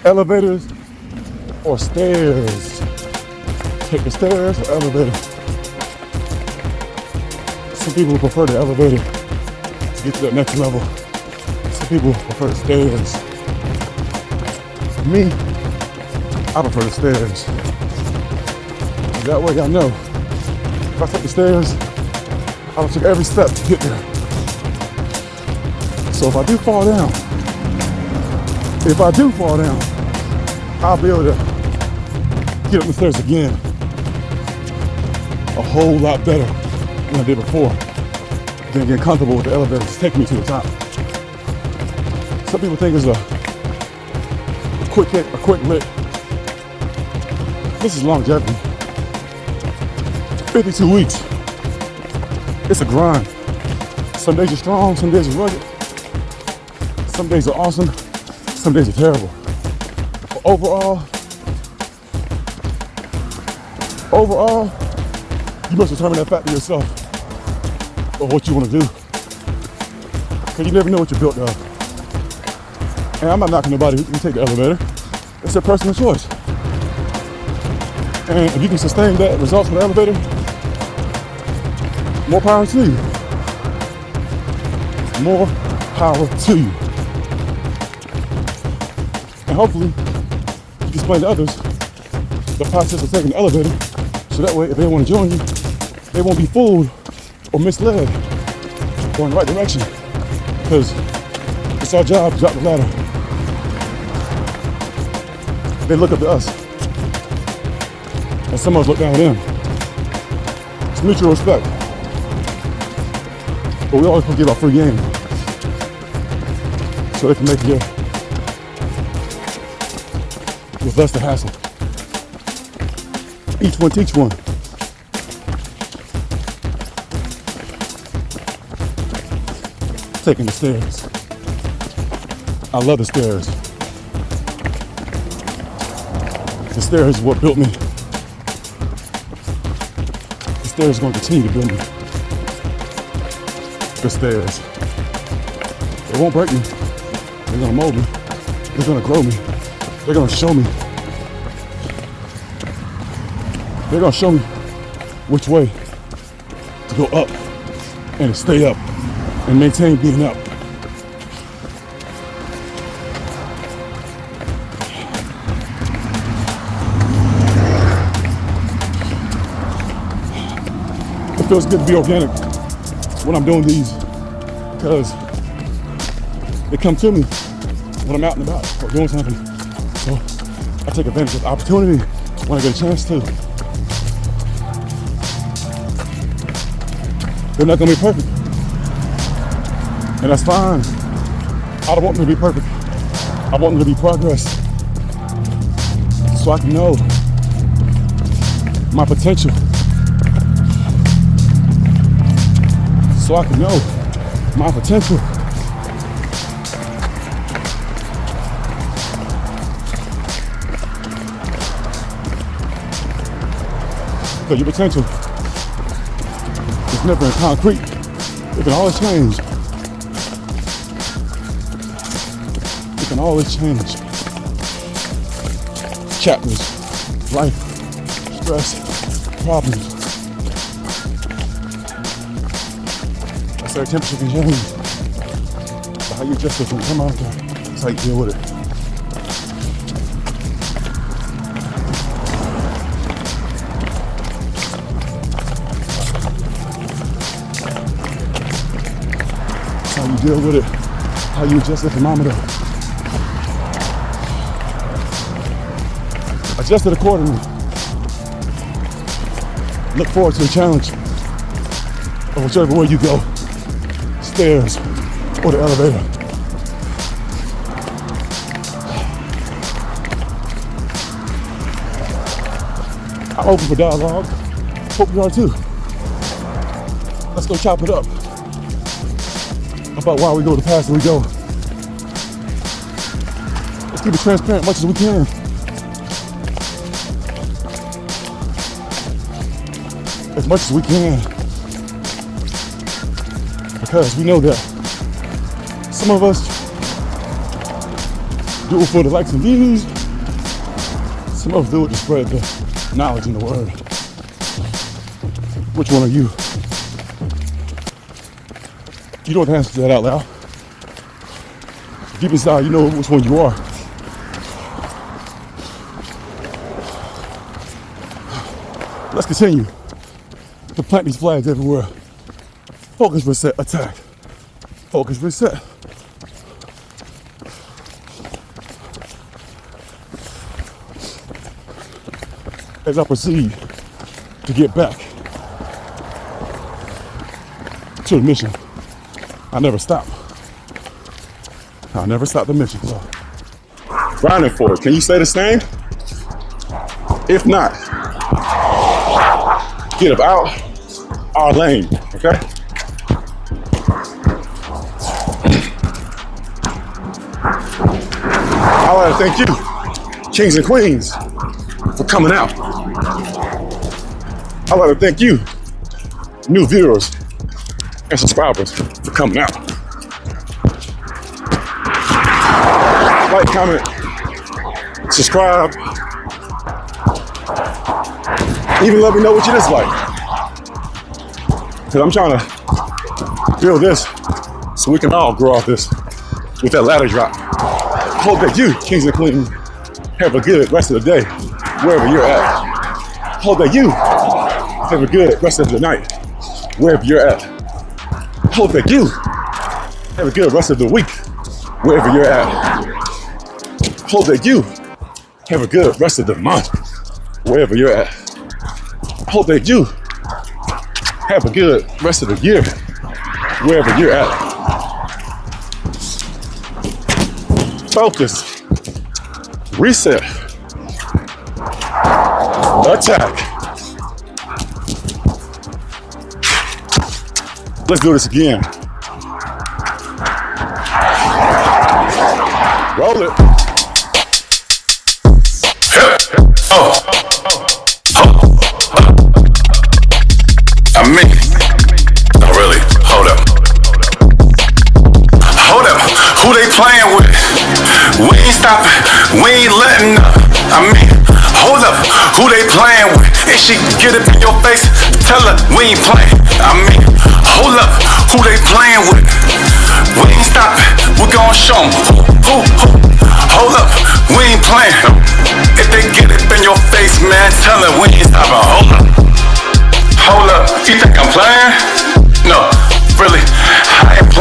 Elevators or stairs? Take the stairs or elevator? Some people prefer the elevator to get to that next level. Some people prefer the stairs. Me, I prefer the stairs. That way I know if I take the stairs, I'll take every step to get there. So if I do fall down, I'll be able to get up the stairs again a whole lot better than I did before. Then get comfortable with the elevator just taking me to the top. Some people think it's a quick hit, a quick lick. This is longevity. 52 weeks. It's a grind. Some days are strong, some days are rugged. Some days are awesome, some days are terrible. But overall, you must determine that fact to yourself of what you want to do. Because you never know what you're built of. And I'm not knocking nobody who can take the elevator. It's a personal choice. And if you can sustain that results from the elevator, more power to you. More power to you. And hopefully, you can explain to others the process of taking the elevator, so that way, if they want to join you, they won't be fooled or misled or in the right direction. Because it's our job to drop the ladder. They look up to us, and some of us look down at them. It's mutual respect. But we always want to give our free game so they can make it with less the hassle. Each one teach one. Taking the stairs. I love the stairs. The stairs is what built me. The stairs are going to continue to build me. The stairs. They won't break me. They're going to mold me. They're going to grow me. They're going to show me. They're going to show me which way to go up and to stay up and maintain being up. It feels good to be organic when I'm doing these because they come to me when I'm out and about or doing something. So I take advantage of the opportunity when I get a chance to. They're not gonna be perfect. And that's fine. I don't want them to be perfect. I want them to be progress. So I can know my potential. So I can know my potential. Because your potential is never in concrete. It can always change. It can always change. Chapters, life, stress, problems. Their temperature can change. But how you adjust it when you come out there, that's how you deal with it. That's how you deal with it. How you adjust the thermometer. Adjust it accordingly. Look forward to the challenge of whichever way you go. Stairs or the elevator. I'm open for dialogue. Hope you are too. Let's go chop it up about why we go the path that we go. Let's keep it transparent as much as we can. As much as we can. Because we know that some of us do it for the likes and views. Some of us do it to spread the knowledge in the word. Which one are you? You don't have to answer that out loud. Deep inside, you know which one you are. Let's continue to plant these flags everywhere. Focus, reset, attack. Focus, reset. As I proceed to get back to the mission, I never stop. I never stop the mission. So. Grinding for it. Can you say the same? If not, get about our lane, okay? I want to thank you, kings and queens, for coming out. I want to thank you, new viewers and subscribers, for coming out. Like, comment, subscribe, even let me know what you dislike. Because I'm trying to build this so we can all grow off this with that ladder drop. I hope that you, kings and queens, have a good rest of the day, wherever you're at. I hope that you have a good rest of the night, wherever you're at. I hope that you have a good rest of the week, wherever you're at. I hope that you have a good rest of the month, wherever you're at. I hope that you have a good rest of the year, wherever you're at. Focus, reset, attack. Let's do this again. Roll it. No, really, hold up. Hold up, who they playing with? We ain't stopping, we ain't letting up. Hold up, who they playing with? If she get up in your face, tell her we ain't playing. Hold up, who they playing with? We ain't stopping, we gon' show them who. Hold up, we ain't playing. If they get up in your face, man, tell her we ain't stopping. Hold up. Hold up, you think I'm playing? No, really, I ain't playing.